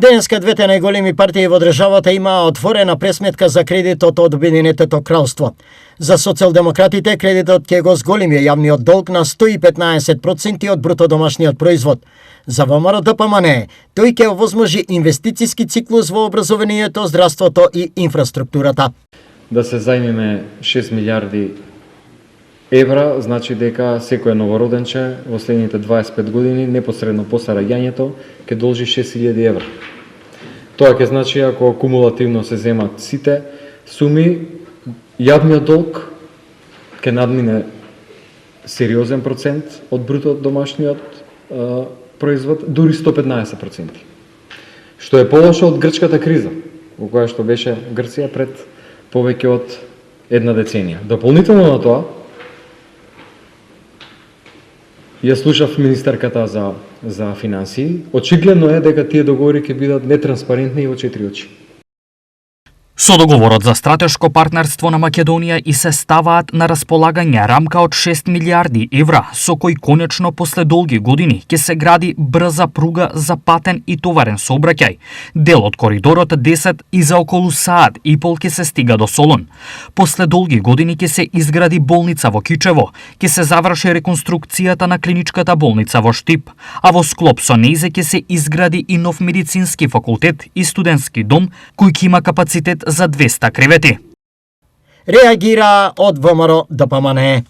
Денеска двете најголеми партии во државата имаа отворена пресметка за кредитот од Обединетото кралство. За социјалдемократите кредитот ќе го зголеми јавниот долг на 115% од бруто домашниот производ. За ВМРО-ДПМН тој ќе овозможи инвестициски циклус во образованието, здравството и инфраструктурата. Да се зајмиме 6 милиарди евра, значи дека секој новороденче во следните 25 години, непосредно после раѓањето, ќе должи 6.000 евра. Тоа ќе значи, ако кумулативно се земат сите суми, јавниот долг ќе надмине сериозен процент од бруто домашниот производ, дури 115%. Што е полошо од грчката криза, во која што беше Грција пред повеќе од една деценија. Дополнително на тоа, ја слушав министерката за финансии. Очигледно е дека тие договори ќе бидат нетранспарентни и во 4 очи. Со договорот за стратешко партнерство на Македонија и се ставаат на располагање рамка од 6 милиарди евра, со кој конечно после долги години ќе се гради брза пруга за патен и товарен сообраќај. Дел од коридорот 10 и за околу саат и пол ќе се стига до Солун. После долги години ќе се изгради болница во Кичево, ќе се заврши реконструкцијата на клиничката болница во Штип, а во склоп со нејзе ќе се изгради и нов медицински факултет и студентски дом кој ќе има капацитет за 200 кревети. Реагира од ВМРО-ДПМН.